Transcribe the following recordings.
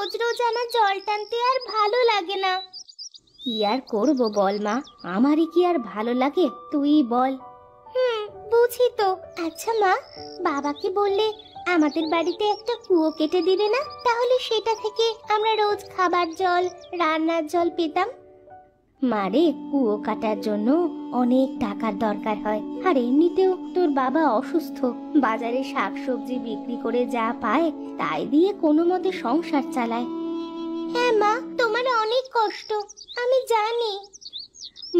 রোজ রোজ আমার জল টানতে আর ভালো লাগে না। কি আর করবো বল মা, আমারই কি আর ভালো লাগে, তুই বল। বুঝি তো। আচ্ছা মা, বাবাকে বললে আমাদের বাড়িতে একটা কুয়ো কেটে দিবে না? তাহলে সেটা থেকে আমরা রোজ খাবার জল, রান্নার জল পেতাম। মারে, কুয়ো কাটার জন্য অনেক টাকার দরকার হয়, আর এমনিতেও তোর বাবা অসুস্থ। বাজারে শাকসবজি বিক্রি করে যা পায় তাই দিয়ে কোনো মতে সংসার চালায়। হ্যাঁ মা, তোমার অনেক কষ্ট, আমি জানি।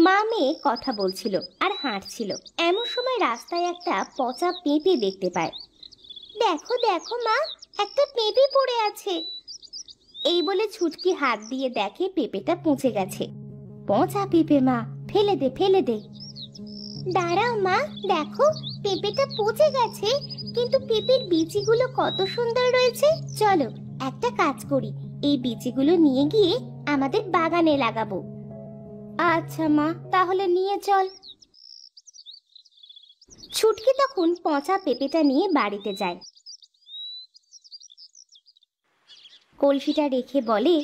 মা মেয়ে কথা বলছিল আর হাঁটছিল, এমন সময় রাস্তায় একটা পচা পেঁপে দেখতে পায়। দেখো দেখো মা, একটা পেঁপে পড়ে আছে। এই বলে ছুটকি হাত দিয়ে দেখে পেঁপেটা পচে গেছে। পচা পেঁপে মা, ফেলে দে ফেলে দে। দাঁড়াও মা, দেখো পেঁপেটা পচে গেছে, কিন্তু পেঁপের বিচিগুলো কত সুন্দর রয়েছে। চলো একটা কাজ করি, এই বিচিগুলো নিয়ে গিয়ে আমাদের বাগানে লাগাবো। আচ্ছা মা, তাহলে নিয়ে চল। ছুটকি তখন পচা পেঁপেটা নিয়ে বাড়িতে যায়। কলসিটা রেখে বলে,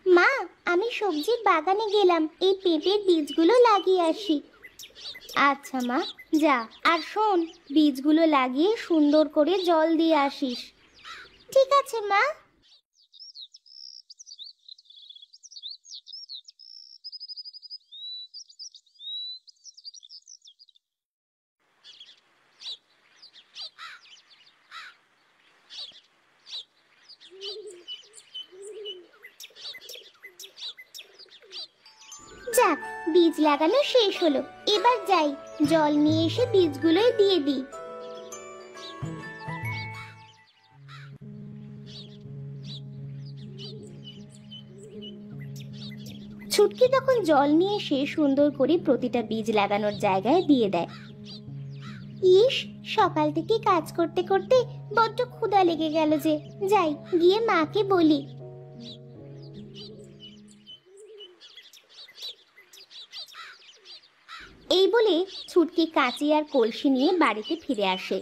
মা আমি সবজির বাগানে গেলাম, এই পেঁপের বীজগুলো লাগিয়ে আসি। আচ্ছা মা, যা, আর শোন, বীজগুলো লাগিয়ে সুন্দর করে জল দিয়ে আসিস। ঠিক আছে মা। যাক, বীজ লাগানো শেষ হলো, এবার যাই, জল নিয়ে এসে বীজগুলোই দিয়ে দিই। ছুটকি তখন জল নিয়ে এসে সুন্দর করে প্রতিটা বীজ লাগানোর জায়গায় দিয়ে দেয়। ইস, সকাল থেকে কাজ করতে করতে বড্ড ক্ষুধা লেগে গেল যে, যাই গিয়ে মাকে বলি। এই বলে ছুটকি কাঁচি আর কলসি নিয়ে বাড়িতে ফিরে আসে।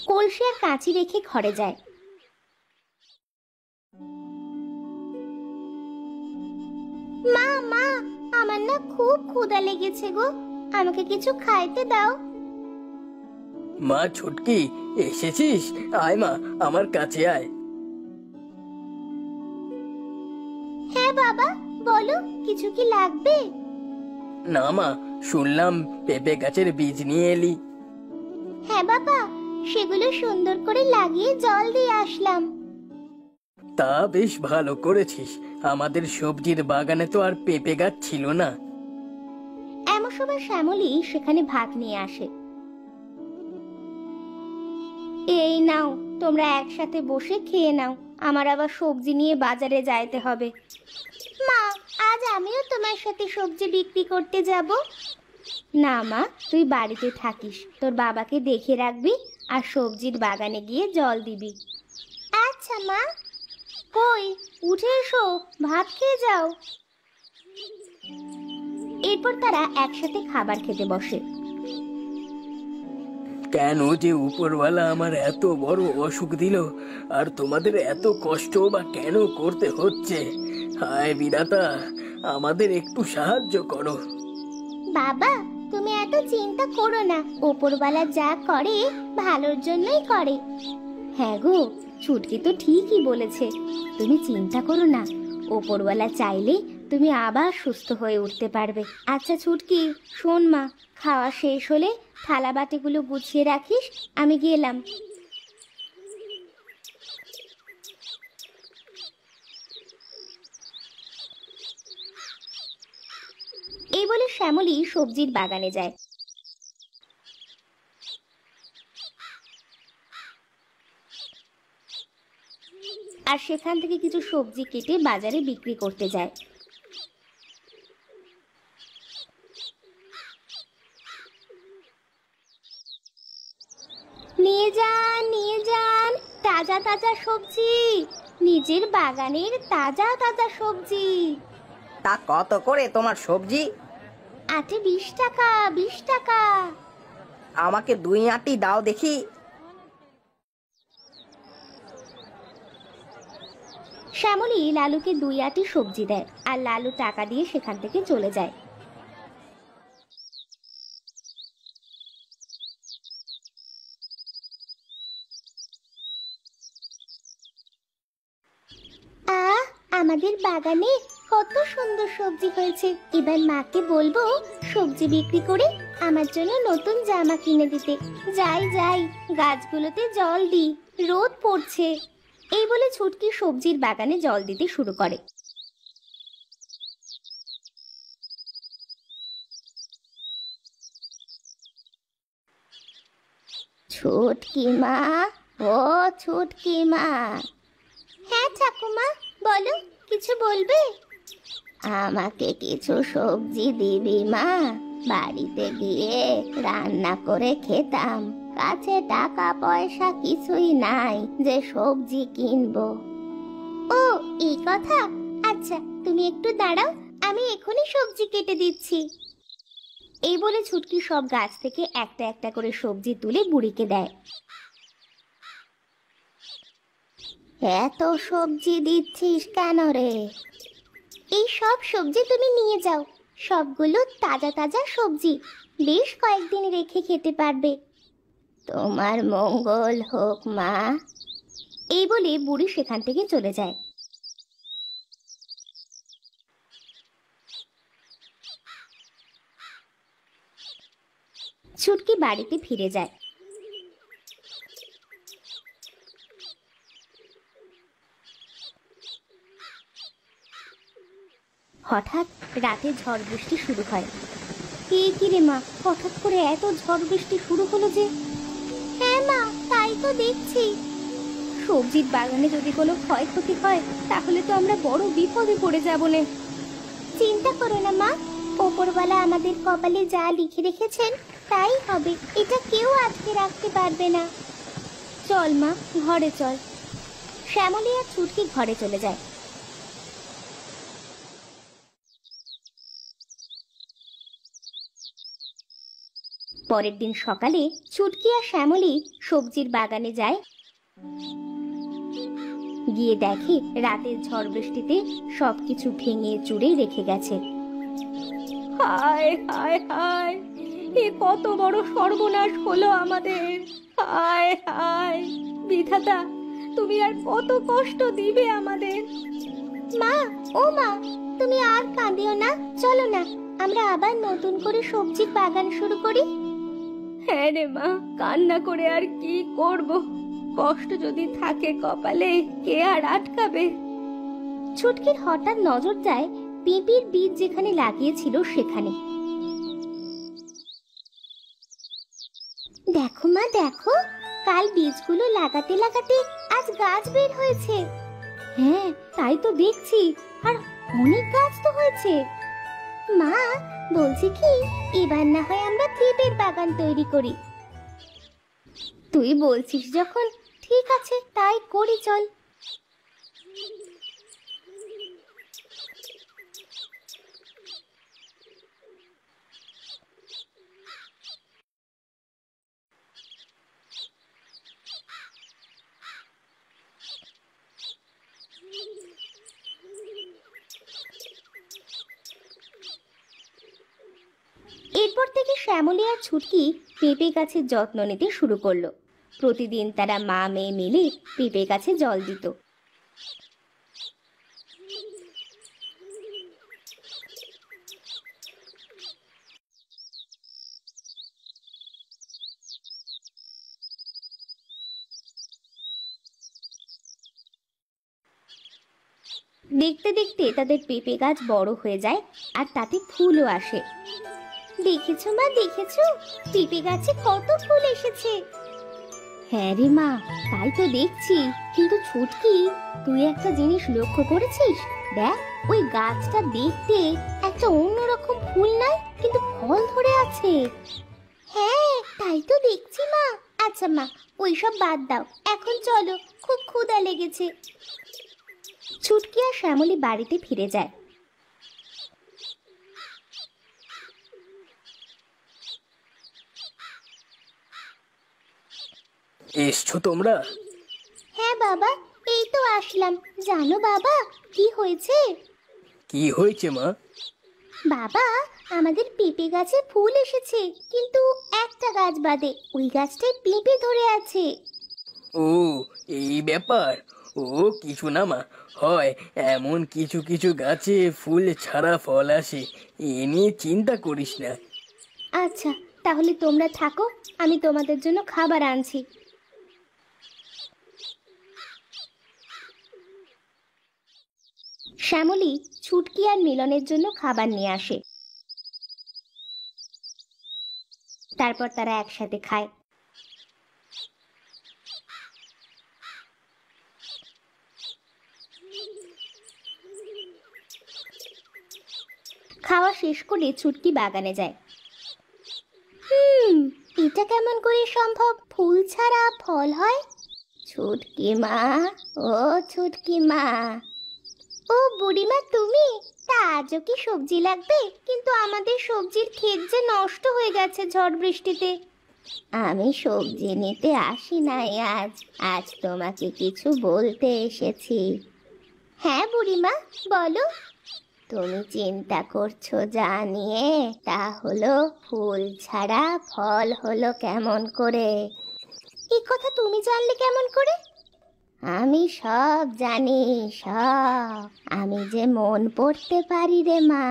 কলসি আর কাঁচি রেখে ঘরে যায়। মা মা, আমার না খুব ক্ষুধা লেগেছে গো, আমাকে কিছু খাইতে দাও। মা ছুটকি, এসেছিস? আয় মা, আমার কাছে আয়। হ্যাঁ বাবা, বলো, কিছু কি লাগবে? না মা, শুনলাম পেঁপে গাছের বীজ নিয়ে এলি। হ্যাঁ বাবা, সেগুলো সুন্দর করে লাগিয়ে জল দিয়ে আসলাম। তা বেশ ভালো করেছিস, আমাদের সবজির বাগানে তো আর পেঁপে গাছ ছিল না। এমন সময় শ্যামলী সেখানে ভাত নিয়ে আসে। এই নাও, তোমরা একসাথে বসে খেয়ে নাও, আমার আবার সবজি নিয়ে বাজারে যাইতে হবে। মা, আজ আমিও তোমার সাথে সবজি বিক্রি করতে যাব। না মা, তুই বাড়িতে থাকিস, তোর বাবাকে দেখে রাখবি আর সবজির বাগানে গিয়ে জল দিবি। আচ্ছা মা। কই, উঠে এসো, ভাত খেয়ে যাও। এরপর তারা একসাথে খাবার খেতে বসে। কেন যে উপরওয়ালা আমার এত বড় অসুখ দিল, আর তোমাদের এত কষ্ট বা কেন করতে হচ্ছে? হায় বিধাতা, আমাদের একটু সাহায্য করো। বাবা, তুমি এত চিন্তা করো না, উপরওয়ালা যা করে ভালোর জন্যই করে। হ্যাঁ গো, ছুটকি তো ঠিকই বলেছে, তুমি চিন্তা করো না, উপরওয়ালা চাইলে তুমি আবার সুস্থ হয়ে উঠতে পারবে। আচ্ছা ছুটকি, শোন মা, খাওয়া শেষ হলে থালা বাটিগুলো গুছিয়ে রাখিস, আমি গেলাম। এই বলে শ্যামলী সবজির বাগানে যায়। আর সেখান থেকে কিছু সবজি কেটে বাজারে বিক্রি করতে যায়। নিয়ে যান নিয়ে যান, তাজা তাজা সবজি, নিজের বাগানের তাজা তাজা সবজি। তা কত করে তোমার সবজি? আটে 20 টাকা, 20 টাকা। আমাকে 2 আঁটি দাও দেখি। শ্যামলী লালুকে 2 আঁটি সবজি দেয় আর লালু টাকা দিয়ে সেখান থেকে চলে যায়। আমাদের বাগানে কত সুন্দর সবজি হয়েছে। এবার মাকে বলবো সবজি বিক্রি করে আমার জন্য নতুন জামা কিনে দিতে। যাই যাই, গাছগুলোতে জল দিই, রোদ পড়ছে। এই বলে ছুটকি সবজির বাগানে জল দিতে শুরু করে। ছুটকি মা, ও ছুটকি মা। হ্যাঁ ঠাকুমা, বলো, কিছু বলবে? আমাকে কিছু সবজি দিবি মা? বাড়িতে গিয়ে রান্না করে খেতাম। কাছে টাকা পয়সা কিছুই নাই যে সবজি কিনবো। ও এই কথা, আচ্ছা তুমি একটু দাঁড়াও, আমি এখনই সবজি কেটে দিচ্ছি। এই বলে ছুটকি সব গাছ থেকে একটা একটা করে সবজি তুলে বুড়িকে দেয়। এত সবজি দিচ্ছিস কেন রে? এই সব সবজি তুমি নিয়ে যাও, সবগুলো তাজা তাজা সবজি, বেশ কয়েকদিন রেখে খেতে পারবে। তোমার মঙ্গল হোক মা। এই বলে বুড়ি সেখান থেকে চলে যায়। ছুটকি বাড়িতে ফিরে যায়। হঠাৎ রাতে ঝড় বৃষ্টি শুরু হয়। কি রে মা, হঠাৎ করে এত ঝড় বৃষ্টি শুরু হলো যে? হ্যাঁ মা, তাই তো দেখছি। সবজির বাগানে যদি কোনো ক্ষয়ক্ষতি হয় তাহলে তো আমরা বড় বিপদে পড়ে যাব না। চিন্তা করো না মা, ওপরওয়ালা আমাদের কপালে যা লিখে রেখেছেন তাই হবে, এটা কেউ আটকে রাখতে পারবে না। চল মা, ঘরে চল। শ্যামলী আর ছুটকি ঘরে চলে যায়। পরের দিন সকালে ছুটকি আর শ্যামলী সবজির বাগানে যায়। গিয়ে দেখে রাতের ঝড় বৃষ্টিতে সবকিছু ভেঙে চুরে রেখে গেছে। হায় হায় হায়, এ কত বড় সর্বনাশ হলো আমাদের! হায় হায়, বিধাতা তুমি আর কত কষ্ট দিবে আমাদের? মা, ও মা, তুমি আর কাঁদিও না, চলো না আমরা আবার নতুন করে সবজির বাগান শুরু করি। হ্যাঁ রে মা, কান্না করে আর কি করব? কষ্ট যদি থাকে কপালে, কে আর আটকাবে? ছুটকির হঠাৎ নজর যায় পেঁপের বীজ যেখানে লাগিয়েছিল সেখানে। দেখো মা দেখো, কাল বীজগুলো লাগাতে লাগাতে আজ গাছ বের হয়েছে। হ্যাঁ তাই তো দেখছি, আর অনেক গাছ তো হয়েছে। মা বলছি কি, এবার না হয় আমরা পেঁপের বাগান তৈরি করি। তুই বলছিস যখন, ঠিক আছে তাই করি, চল। এরপর থেকে শ্যামলী আর ছুটকি পেঁপে গাছের যত্ন নিতে শুরু করলো। প্রতিদিন তারা মা মেয়ে মিলে পেঁপে গাছে জল দিত। দেখতে দেখতে তাদের পেঁপে গাছ বড় হয়ে যায় আর তাতে ফুলও আসে। দেখেছো মা, দেখেছো পেঁপে গাছে কত ফুল এসেছে। হ্যাঁ রে মা, তাই তো দেখছি। কিন্তু ছুটকি, তুই একটা জিনিস লক্ষ্য করেছিস? দেখ, ওই গাছটা দেখতে একটা অন্যরকম ফুল নাই, কিন্তু ফল ধরে আছে। হ্যাঁ তাই তো দেখছি মা। আচ্ছা মা, ওইসব বাদ দাও, এখন চলো, খুব ক্ষুধা লেগেছে। ছুটকি আর শ্যামলী বাড়িতে ফিরে যায়। এসছো তোমরা? হ্যাঁ বাবা, এই তো আসলাম। জানো বাবা কি হয়েছে? কি হয়েছে মা? বাবা, আমাদের পেঁপে গাছে ফুল এসেছে, কিন্তু একটা গাছ বাদে ওই গাছটায় পেঁপে ধরে আছে। ও, এই ব্যাপার। ও কিছু না মা, হয় এমন কিছু কিছু গাছে ফুল ছাড়া ফল আসে, এ নিয়ে চিন্তা করিস না। আচ্ছা, তাহলে তোমরা থাকো, আমি তোমাদের জন্য খাবার আনছি। শ্যামলী ছুটকি আর মিলনের জন্য খাবার নিয়ে আসে। তারপর তারা একসাথে খায়। খাওয়া শেষ করে ছুটকি বাগানে যায়। এটা কেমন করে সম্ভব? ফুল ছাড়া ফল হয়? ছুটকি মা, ও ছুটকি মা। ও বুড়িমা, তুমি? তা আজও কি সবজি লাগবে? কিন্তু আমাদের সবজির ক্ষেত যে নষ্ট হয়ে গেছে ঝড় বৃষ্টিতে। আমি সবজি নিতে আসি নাই আজ, আজ তোমাকে কিছু বলতে এসেছি। হ্যাঁ বুড়িমা, বলো। তুমি চিন্তা করছো যা নিয়ে, তা হলো ফুল ছাড়া ফল হলো কেমন করে? এই কথা তুমি জানলে কেমন করে? আমি সব জানি, সব। আমি যে মন পড়তে পারি রে মা।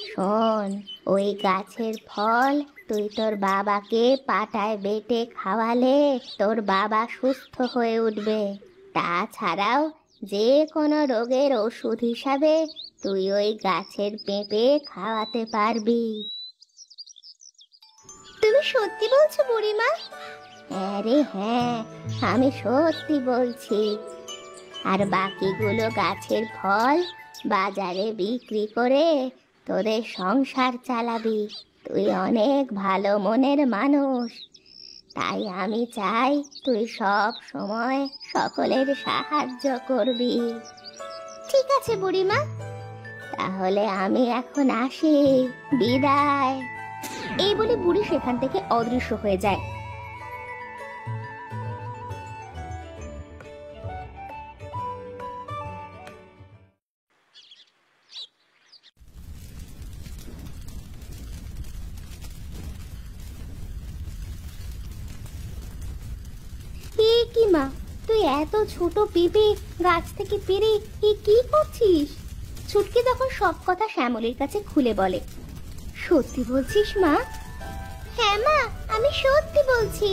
শোন, ওই গাছের ফল তুই তোর বাবাকে পাটায় বেটে খাওয়ালে তোর বাবা সুস্থ হয়ে উঠবে। তাছাড়াও যে কোনো রোগের ওষুধ হিসাবে তুই ওই গাছের পেঁপে খাওয়াতে পারবি। তুমি সত্যি বলছো বুড়িমা? হ্যাঁ রে হ্যাঁ, আমি সত্যি বলছি। আর বাকিগুলো গাছের ফল বাজারে বিক্রি করে তোদের সংসার চালাবি। তুই অনেক ভালো মনের মানুষ, তাই আমি চাই তুই সব সময় সকলের সাহায্য করবি। ঠিক আছে বুড়িমা, তাহলে আমি এখন আসি, বিদায়। এই বলে বুড়ি সেখান থেকে অদৃশ্য হয়ে যায়। কি মা, তুই এত ছোট পেঁপে গাছ থেকে পেড়ে কি করছিস? ছুটকি তখন সব কথা শ্যামলীর কাছে খুলে বলে। সত্যি বলছিস মা? হ্যাঁ মা, আমি সত্যি বলছি।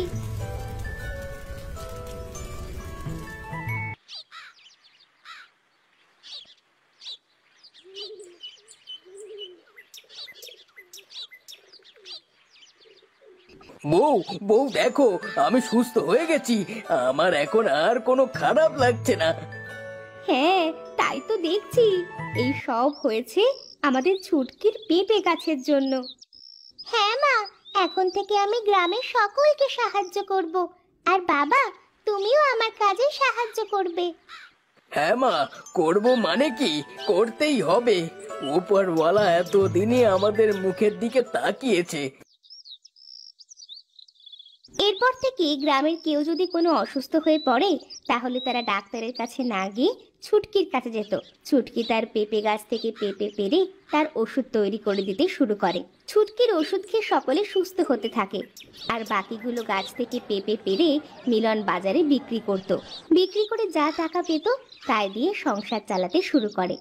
বউ, বউ দেখো, আমি সুস্থ হয়ে গেছি। আমার এখন আর কোনো খারাপ লাগছে না। হ্যাঁ, তাই তো দেখছি। এই সব হয়েছে আমাদের ছুটকির পেঁপে গাছের জন্য। হ্যাঁ মা, এখন থেকে আমি গ্রামের সকলকে সাহায্য করব। আর বাবা, তুমিও আমার কাজে সাহায্য করবে। হ্যাঁ মা, করবো মানে কি, করতেই হবে। উপরওয়ালা এতদিনে আমাদের মুখের দিকে তাকিয়েছে। এরপর থেকে গ্রামের কেউ যদি কোনো অসুস্থ হয়ে পড়ে, তাহলে তারা ডাক্তারের কাছে না গিয়ে ছুটকির কাছে যেত। ছুটকি তার পেঁপে গাছ থেকে পেঁপে পেড়ে তার ওষুধ তৈরি করে দিতে শুরু করে। ছুটকির ওষুধ খেয়ে সকলে সুস্থ হতে থাকে। আর বাকিগুলো গাছ থেকে পেঁপে পেড়ে মিলন বাজারে বিক্রি করত। বিক্রি করে যা টাকা পেত তাই দিয়ে সংসার চালাতে শুরু করে।